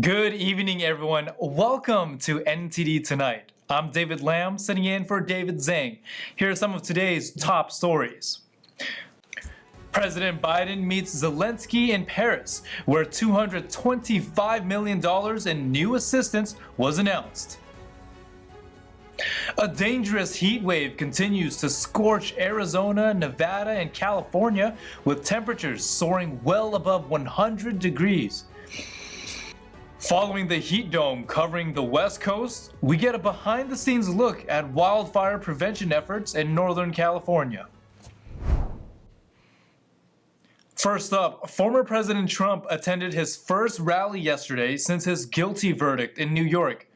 Good evening, everyone. Welcome to NTD Tonight. I'm David Lamb, sitting in for David Zhang. Here are some of today's top stories. President Biden meets Zelenskyy in Paris, where $225 million in new assistance was announced. A dangerous heat wave continues to scorch Arizona, Nevada, and California, with temperatures soaring well above 100 degrees. Following the heat dome covering the West Coast, we get a behind-the-scenes look at wildfire prevention efforts in Northern California. First up, former President Trump attended his first rally yesterday since his guilty verdict in New York.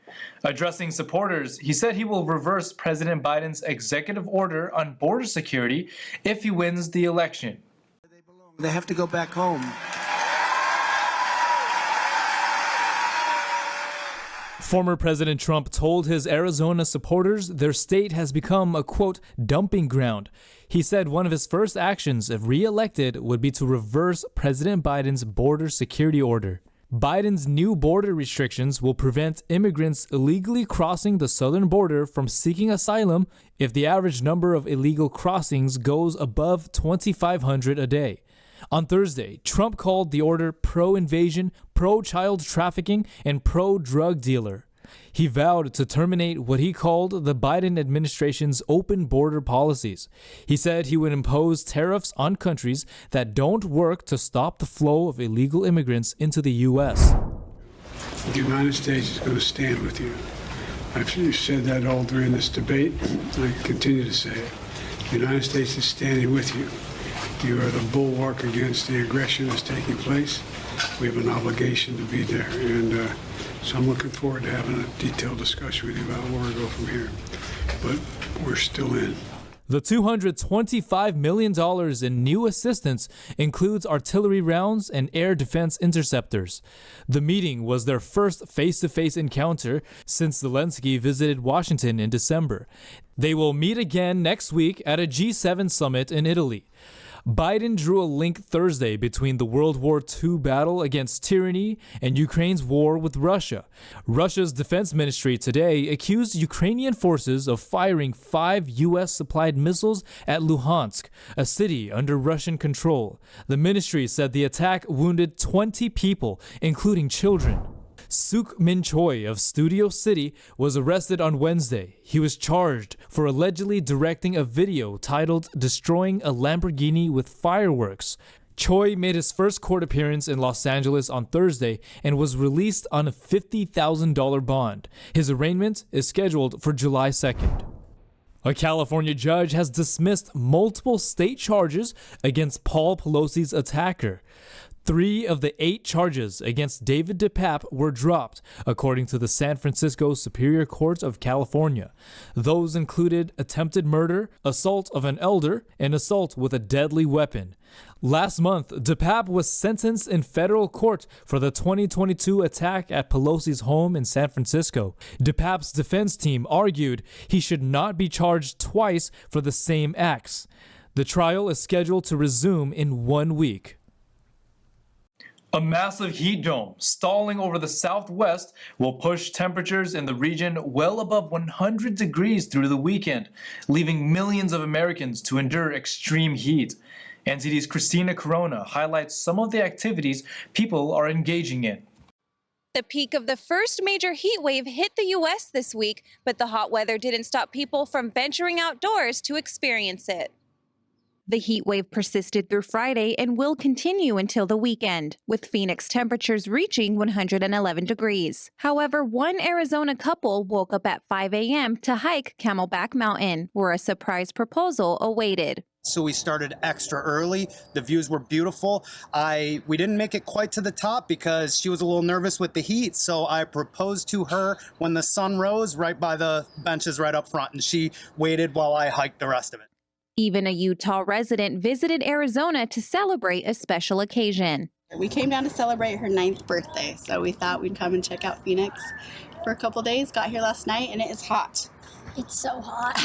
Addressing supporters, he said he will reverse President Biden's executive order on border security if he wins the election. They have to go back home. Former President Trump told his Arizona supporters their state has become a, quote, dumping ground. He said one of his first actions if re-elected would be to reverse President Biden's border security order. Biden's new border restrictions will prevent immigrants illegally crossing the southern border from seeking asylum if the average number of illegal crossings goes above 2,500 a day. On Thursday, Trump called the order pro-invasion, pro-child trafficking, and pro-drug dealer. He vowed to terminate what he called the Biden administration's open border policies. He said he would impose tariffs on countries that don't work to stop the flow of illegal immigrants into the U.S. The United States is going to stand with you. I've said that all during this debate. I continue to say it. The United States is standing with you. You are the bulwark against the aggression that's taking place. We have an obligation to be there. And so I'm looking forward to having a detailed discussion with you about where we go from here. But we're still in. The $225 million in new assistance includes artillery rounds and air defense interceptors. The meeting was their first face-to-face encounter since Zelenskyy visited Washington in December. They will meet again next week at a G7 summit in Italy. Biden drew a link Thursday between the World War II battle against tyranny and Ukraine's war with Russia. Russia's defense ministry today accused Ukrainian forces of firing 5 U.S.-supplied missiles at Luhansk, a city under Russian control. The ministry said the attack wounded 20 people, including children. Suk Min Choi of Studio City was arrested on Wednesday. He was charged for allegedly directing a video titled "Destroying a Lamborghini with Fireworks." Choi made his first court appearance in Los Angeles on Thursday and was released on a $50,000 bond. His arraignment is scheduled for July 2nd. A California judge has dismissed multiple state charges against Paul Pelosi's attacker. 3 of the 8 charges against David DePape were dropped, according to the San Francisco Superior Court of California. Those included attempted murder, assault of an elder, and assault with a deadly weapon. Last month, DePape was sentenced in federal court for the 2022 attack at Pelosi's home in San Francisco. DePape's defense team argued he should not be charged twice for the same acts. The trial is scheduled to resume in 1 week. A massive heat dome stalling over the southwest will push temperatures in the region well above 100 degrees through the weekend, leaving millions of Americans to endure extreme heat. NTD's Christina Corona highlights some of the activities people are engaging in. The peak of the first major heat wave hit the U.S. this week, but the hot weather didn't stop people from venturing outdoors to experience it. The heat wave persisted through Friday and will continue until the weekend, with Phoenix temperatures reaching 111 degrees. However, one Arizona couple woke up at 5 a.m. to hike Camelback Mountain, where a surprise proposal awaited. So we started extra early. The views were beautiful. We didn't make it quite to the top because she was a little nervous with the heat. So I proposed to her when the sun rose right by the benches right up front, and she waited while I hiked the rest of it. Even a Utah resident visited Arizona to celebrate a special occasion. We came down to celebrate her 9th birthday, so we thought we'd come and check out Phoenix for a couple days. Got here last night, and it is hot. It's so hot.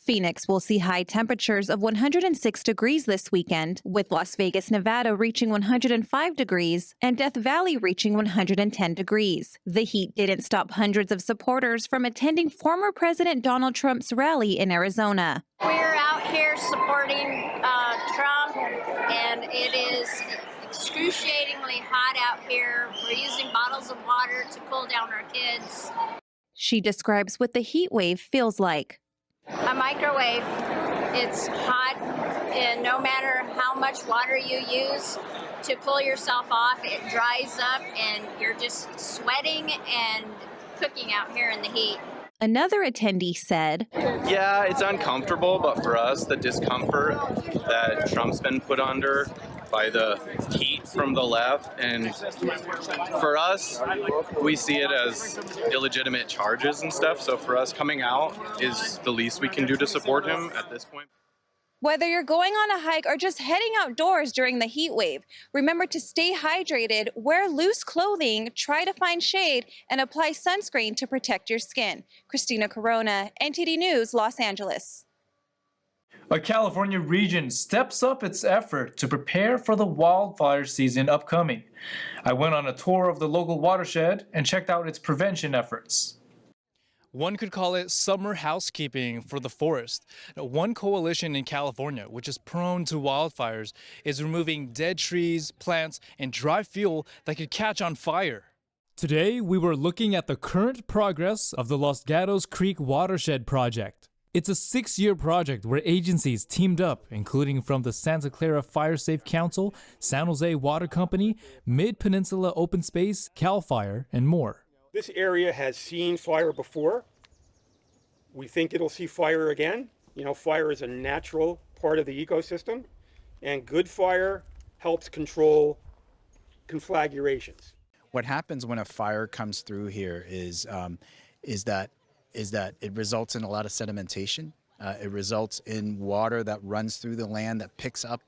Phoenix will see high temperatures of 106 degrees this weekend, with Las Vegas, Nevada reaching 105 degrees and Death Valley reaching 110 degrees. The heat didn't stop hundreds of supporters from attending former President Donald Trump's rally in Arizona. We're out here supporting Trump, and it is excruciatingly hot out here. We're using bottles of water to cool down our kids. She describes what the heat wave feels like. A microwave. It's hot, and no matter how much water you use to cool yourself off, it dries up, and you're just sweating and cooking out here in the heat. Another attendee said, "Yeah, it's uncomfortable, but for us, the discomfort that Trump's been put under by the heat from the left, and for us, we see it as illegitimate charges and stuff. So for us, coming out is the least we can do to support him at this point." Whether you're going on a hike or just heading outdoors during the heat wave, remember to stay hydrated, wear loose clothing, try to find shade, and apply sunscreen to protect your skin. Christina Corona, NTD News, Los Angeles. A California region steps up its effort to prepare for the wildfire season upcoming. I went on a tour of the local watershed and checked out its prevention efforts. One could call it summer housekeeping for the forest. One coalition in California, which is prone to wildfires, is removing dead trees, plants, and dry fuel that could catch on fire. Today, we were looking at the current progress of the Los Gatos Creek Watershed Project. It's a 6-year project where agencies teamed up, including from the Santa Clara Fire Safe Council, San Jose Water Company, Mid-Peninsula Open Space, Cal Fire, and more. This area has seen fire before. We think it'll see fire again. You know, fire is a natural part of the ecosystem, and good fire helps control conflagrations. What happens when a fire comes through here is that it results in a lot of sedimentation. It results in water that runs through the land that picks up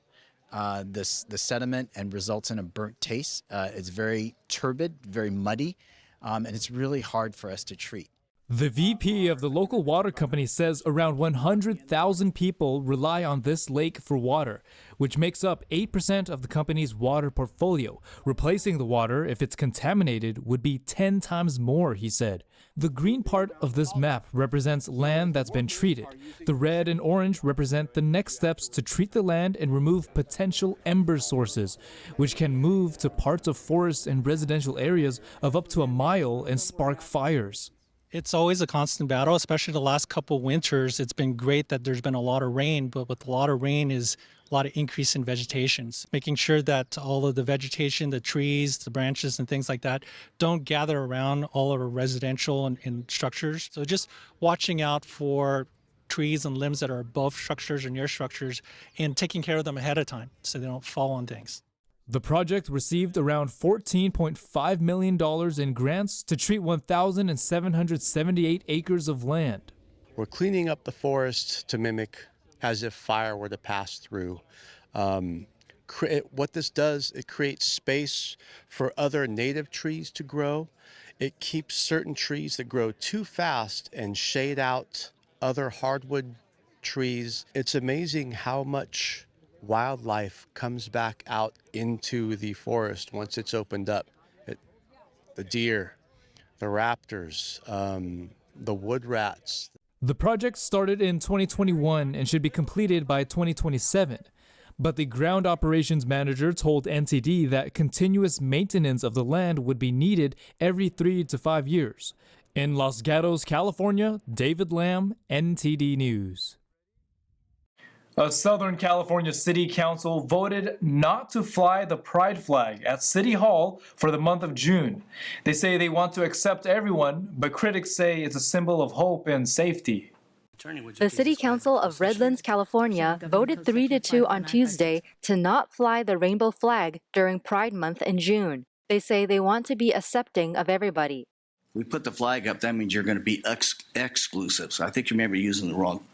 the sediment and results in a burnt taste. It's very turbid, very muddy. And it's really hard for us to treat. The VP of the local water company says around 100,000 people rely on this lake for water, which makes up 8% of the company's water portfolio. Replacing the water, if it's contaminated, would be 10 times more, he said. The green part of this map represents land that's been treated. The red and orange represent the next steps to treat the land and remove potential ember sources, which can move to parts of forests and residential areas of up to a mile and spark fires. It's always a constant battle, especially the last couple winters. It's been great that there's been a lot of rain, but with a lot of rain is a lot of increase in vegetations. Making sure that all of the vegetation, the trees, the branches and things like that don't gather around all of our residential and structures. So just watching out for trees and limbs that are above structures or near structures and taking care of them ahead of time so they don't fall on things. The project received around $14.5 million in grants to treat 1,778 acres of land. We're cleaning up the forest to mimic as if fire were to pass through. What this does, it creates space for other native trees to grow. It keeps certain trees that grow too fast and shade out other hardwood trees. It's amazing how much wildlife comes back out into the forest once it's opened up. The deer, the raptors, the wood rats. The project started in 2021 and should be completed by 2027. But the ground operations manager told NTD that continuous maintenance of the land would be needed every 3 to 5 years. In Los Gatos, California, David Lamb, NTD News. A Southern California City Council voted not to fly the pride flag at City Hall for the month of June. They say they want to accept everyone, but critics say it's a symbol of hope and safety. The City Council of Redlands, California voted 3-2 on Tuesday to not fly the rainbow flag during Pride Month in June. They say they want to be accepting of everybody. We put the flag up, that means you're going to be exclusive. So I think you may be using the wrong.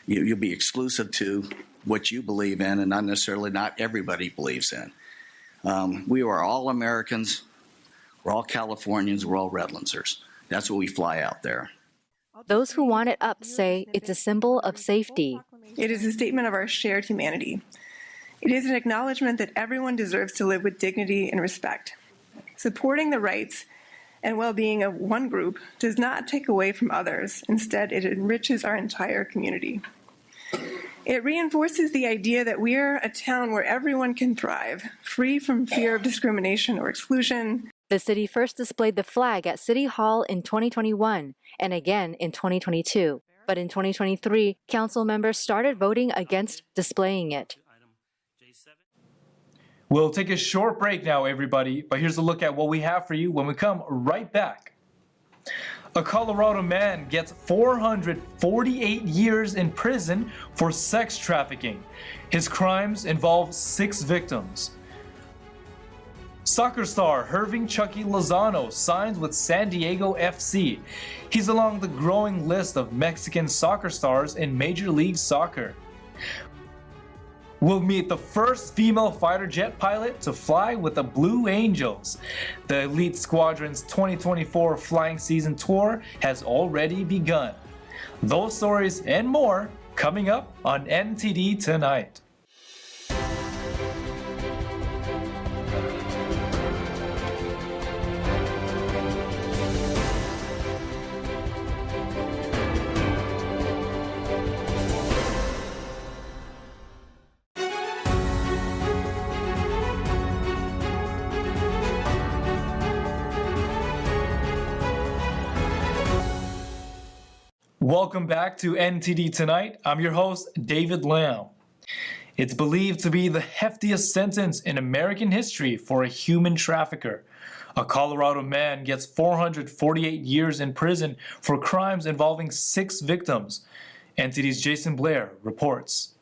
You'll be exclusive to what you believe in and not necessarily not everybody believes in. We are all Americans. We're all Californians. We're all Redlandsers. That's what we fly out there. Those who want it up say it's a symbol of safety. It is a statement of our shared humanity. It is an acknowledgement that everyone deserves to live with dignity and respect. Supporting the rights and well-being of one group does not take away from others. Instead, it enriches our entire community. It reinforces the idea that we are a town where everyone can thrive, free from fear of discrimination or exclusion. The city first displayed the flag at City Hall in 2021 and again in 2022. But in 2023, council members started voting against displaying it. We'll take a short break now, everybody, but here's a look at what we have for you when we come right back. A Colorado man gets 448 years in prison for sex trafficking. His crimes involve 6 victims. Soccer star Hirving Chucky Lozano signs with San Diego FC. He's along the growing list of Mexican soccer stars in Major League Soccer. We'll meet the first female fighter jet pilot to fly with the Blue Angels. The Elite Squadron's 2024 flying season tour has already begun. Those stories and more coming up on NTD Tonight. Welcome back to NTD Tonight. I'm your host, David Lamb. It's believed to be the heftiest sentence in American history for a human trafficker. A Colorado man gets 448 years in prison for crimes involving 6 victims. NTD's Jason Blair reports.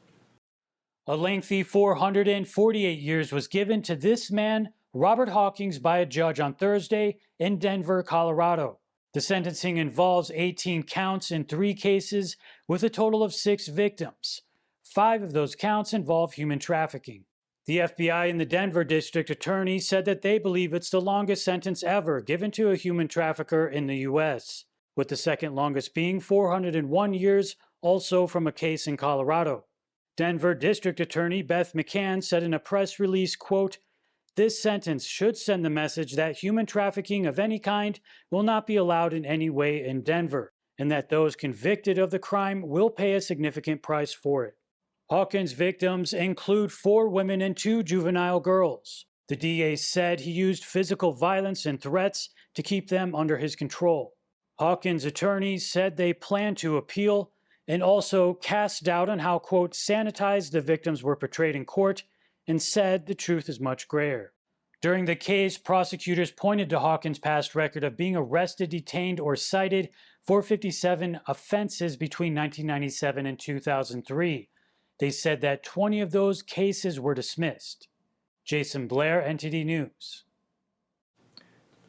A lengthy 448 years was given to this man, Robert Hawkins, by a judge on Thursday in Denver, Colorado. The sentencing involves 18 counts in 3 cases with a total of 6 victims. 5 of those counts involve human trafficking. The FBI and the Denver District Attorney said that they believe it's the longest sentence ever given to a human trafficker in the U.S., with the second longest being 401 years, also from a case in Colorado. Denver District Attorney Beth McCann said in a press release, quote, "This sentence should send the message that human trafficking of any kind will not be allowed in any way in Denver, and that those convicted of the crime will pay a significant price for it." Hawkins' victims include 4 women and 2 juvenile girls. The DA said he used physical violence and threats to keep them under his control. Hawkins' attorneys said they plan to appeal and also cast doubt on how, quote, sanitized the victims were portrayed in court, and said the truth is much grayer. During the case, prosecutors pointed to Hawkins' past record of being arrested, detained, or cited for 57 offenses between 1997 and 2003. They said that 20 of those cases were dismissed. Jason Blair, NTD News.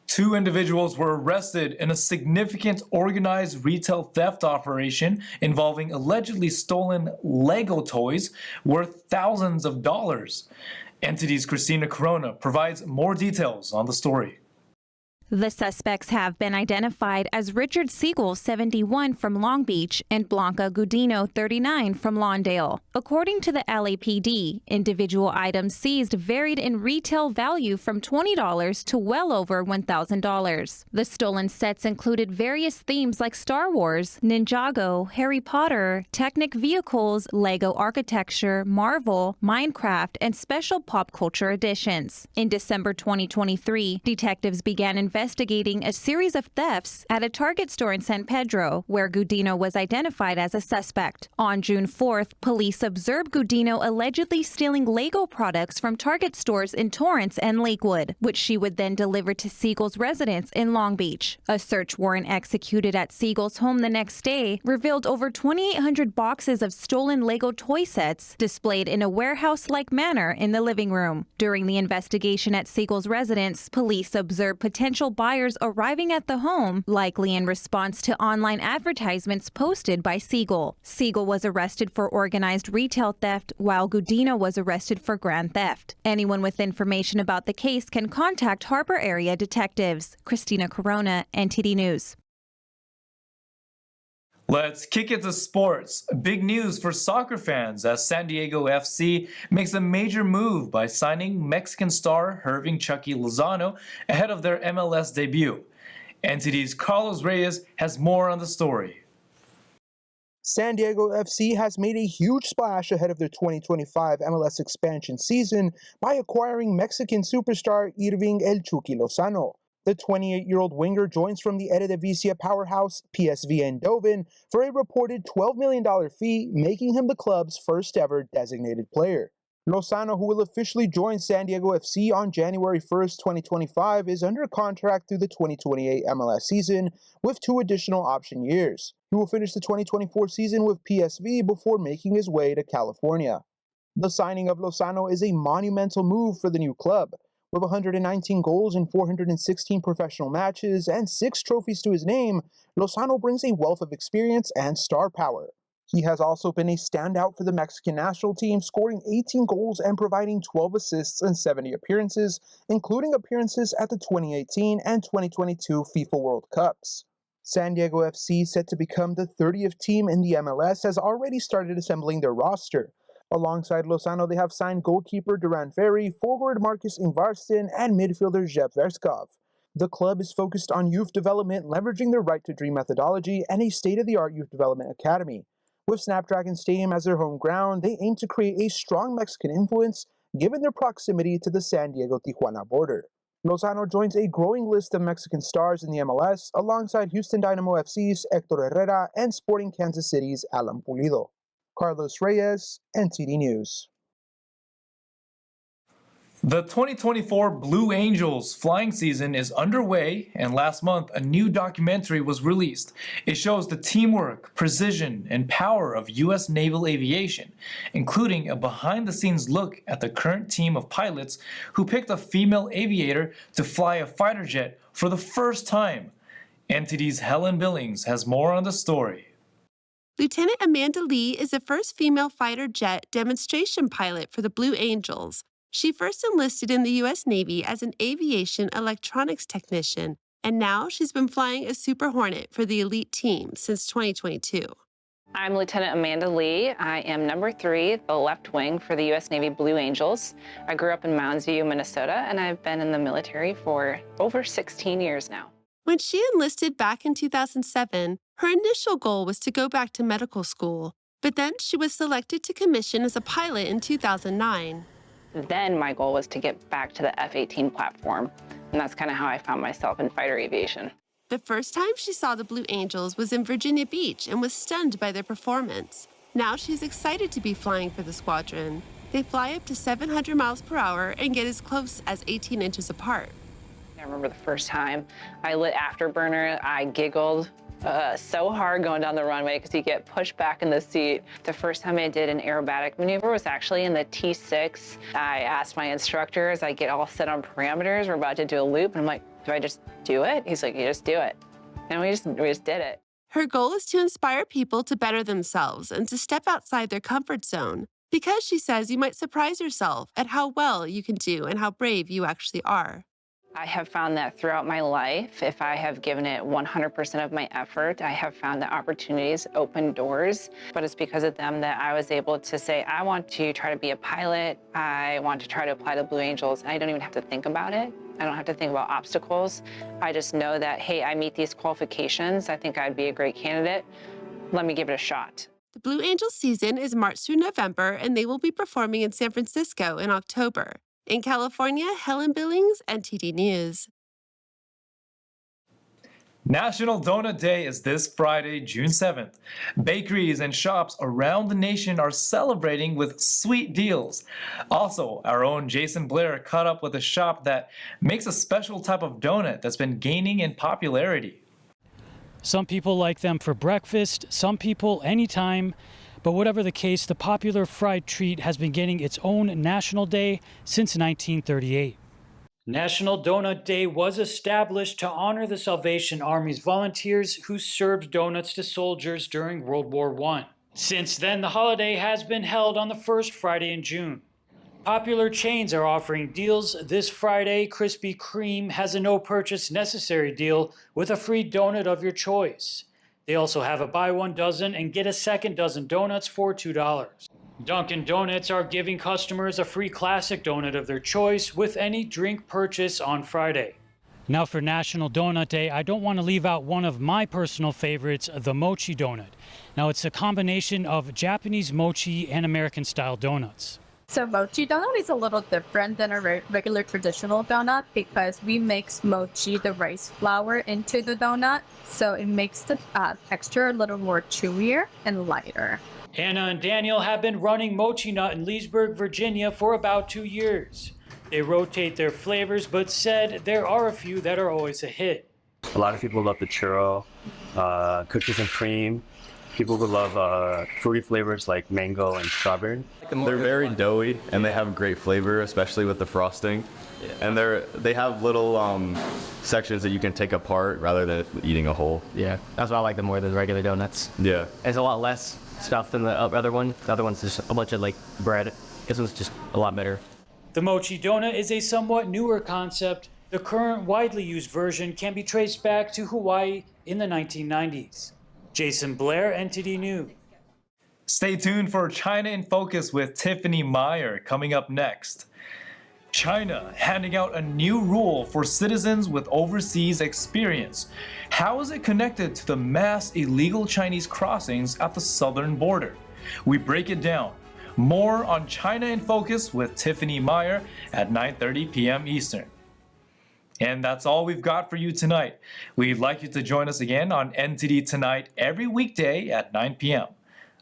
2 individuals were arrested in a significant organized retail theft operation involving allegedly stolen Lego toys worth thousands of dollars. NTD's Christina Corona provides more details on the story. The suspects have been identified as Richard Siegel, 71, from Long Beach, and Blanca Gudino, 39, from Lawndale. According to the LAPD, individual items seized varied in retail value from $20 to well over $1,000. The stolen sets included various themes like Star Wars, Ninjago, Harry Potter, Technic vehicles, Lego architecture, Marvel, Minecraft, and special pop culture editions. In December 2023, detectives began investigating a series of thefts at a Target store in San Pedro, where Gudino was identified as a suspect. On June 4th, police observed Gudino allegedly stealing Lego products from Target stores in Torrance and Lakewood, which she would then deliver to Siegel's residence in Long Beach. A search warrant executed at Siegel's home the next day revealed over 2,800 boxes of stolen Lego toy sets displayed in a warehouse-like manner in the living room. During the investigation at Siegel's residence, police observed potential buyers arriving at the home, likely in response to online advertisements posted by Siegel. Siegel was arrested for organized retail theft, while Gudino was arrested for grand theft. Anyone with information about the case can contact Harbor Area detectives. Christina Corona, NTD News. Let's kick it to sports. Big news for soccer fans as San Diego FC makes a major move by signing Mexican star Hirving Chucky Lozano ahead of their MLS debut. NTD's Carlos Reyes has more on the story. San Diego FC has made a huge splash ahead of their 2025 MLS expansion season by acquiring Mexican superstar Hirving El Chucky Lozano. The 28-year-old winger joins from the Eredivisie powerhouse PSV Eindhoven for a reported $12 million fee, making him the club's first-ever designated player. Lozano, who will officially join San Diego FC on January 1st, 2025, is under contract through the 2028 MLS season with 2 additional option years. He will finish the 2024 season with PSV before making his way to California. The signing of Lozano is a monumental move for the new club. With 119 goals in 416 professional matches and 6 trophies to his name, Lozano brings a wealth of experience and star power. He has also been a standout for the Mexican national team, scoring 18 goals and providing 12 assists in 70 appearances, including appearances at the 2018 and 2022 FIFA World Cups. San Diego FC, set to become the 30th team in the MLS, has already started assembling their roster. Alongside Lozano, they have signed goalkeeper Duran Ferry, forward Marcus Ingvarsson, and midfielder Zev Verskov. The club is focused on youth development, leveraging their Right to Dream methodology and a state-of-the-art youth development academy. With Snapdragon Stadium as their home ground, they aim to create a strong Mexican influence, given their proximity to the San Diego-Tijuana border. Lozano joins a growing list of Mexican stars in the MLS, alongside Houston Dynamo FC's Hector Herrera and Sporting Kansas City's Alan Pulido. Carlos Reyes, NTD News. The 2024 Blue Angels flying season is underway, and last month a new documentary was released. It shows the teamwork, precision, and power of U.S. naval aviation, including a behind-the-scenes look at the current team of pilots who picked a female aviator to fly a fighter jet for the first time. NTD's Helen Billings has more on the story. Lieutenant Amanda Lee is the first female fighter jet demonstration pilot for the Blue Angels. She first enlisted in the U.S. Navy as an aviation electronics technician, and now she's been flying a Super Hornet for the elite team since 2022. I'm Lieutenant Amanda Lee. I am number 3, the left wing for the U.S. Navy Blue Angels. I grew up in Mounds View, Minnesota, and I've been in the military for over 16 years now. When she enlisted back in 2007, her initial goal was to go back to medical school, but then she was selected to commission as a pilot in 2009. Then my goal was to get back to the F-18 platform, and that's kind of how I found myself in fighter aviation. The first time she saw the Blue Angels was in Virginia Beach and was stunned by their performance. Now she's excited to be flying for the squadron. They fly up to 700 miles per hour and get as close as 18 inches apart. I remember the first time I lit afterburner, I giggled so hard going down the runway because you get pushed back in the seat. The first time I did an aerobatic maneuver was actually in the T6. I asked my instructor as I get all set on parameters, we're about to do a loop, and I'm like, do I just do it? He's like, you just do it. And we just did it. Her goal is to inspire people to better themselves and to step outside their comfort zone, because she says you might surprise yourself at how well you can do and how brave you actually are. I have found that throughout my life, if I have given it 100% of my effort, I have found that opportunities open doors. But it's because of them that I was able to say, I want to try to be a pilot. I want to try to apply to Blue Angels. I don't even have to think about it. I don't have to think about obstacles. I just know that, hey, I meet these qualifications. I think I'd be a great candidate. Let me give it a shot. The Blue Angels season is March through November, and they will be performing in San Francisco in October. In California, Helen Billings, NTD News. National Donut Day is this Friday, June 7th. Bakeries and shops around the nation are celebrating with sweet deals. Also, our own Jason Blair caught up with a shop that makes a special type of donut that's been gaining in popularity. Some people like them for breakfast, some people anytime. But whatever the case, the popular fried treat has been getting its own National Day since 1938. National Donut Day was established to honor the Salvation Army's volunteers who served donuts to soldiers during World War I. Since then, the holiday has been held on the first Friday in June. Popular chains are offering deals. This Friday, Krispy Kreme has a no-purchase necessary deal with a free donut of your choice. They also have a buy one dozen and get a second dozen donuts for $2. Dunkin' Donuts are giving customers a free classic donut of their choice with any drink purchase on Friday. Now for National Donut Day, I don't want to leave out one of my personal favorites, the mochi donut. Now it's a combination of Japanese mochi and American style donuts. So mochi donut is a little different than a regular traditional donut because we mix mochi, the rice flour, into the donut. So it makes the texture a little more chewier and lighter. Hannah and Daniel have been running Mochi Nut in Leesburg, Virginia for about 2 years. They rotate their flavors, but said there are a few that are always a hit. A lot of people love the churro, cookies and cream. People would love fruity flavors like mango and strawberry. They're very doughy and they have great flavor, especially with the frosting. And they have little sections that you can take apart rather than eating a whole. Yeah, that's why I like them more than regular donuts. Yeah. There's a lot less stuff than the other one. The other one's just a bunch of like bread. This one's just a lot better. The mochi donut is a somewhat newer concept. The current widely used version can be traced back to Hawaii in the 1990s. Jason Blair, NTD News. Stay tuned for China in Focus with Tiffany Meyer coming up next. China handing out a new rule for citizens with overseas experience. How is it connected to the mass illegal Chinese crossings at the southern border? We break it down. More on China in Focus with Tiffany Meyer at 9:30 p.m. Eastern. And that's all we've got for you tonight. We'd like you to join us again on NTD Tonight every weekday at 9 p.m.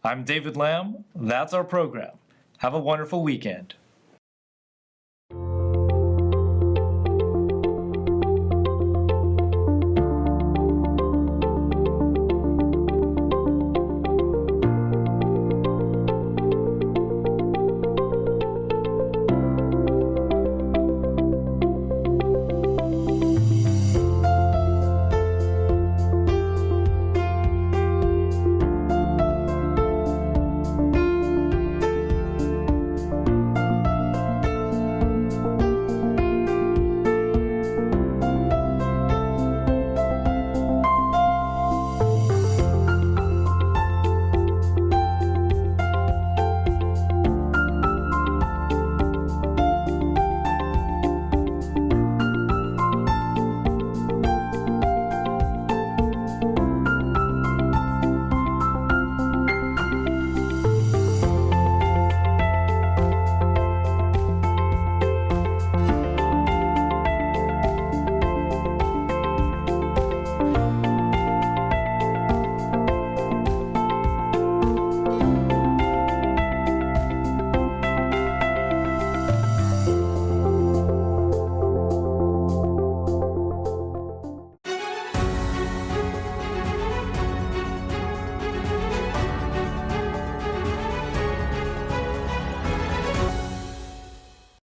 I'm David Lamb. That's our program. Have a wonderful weekend.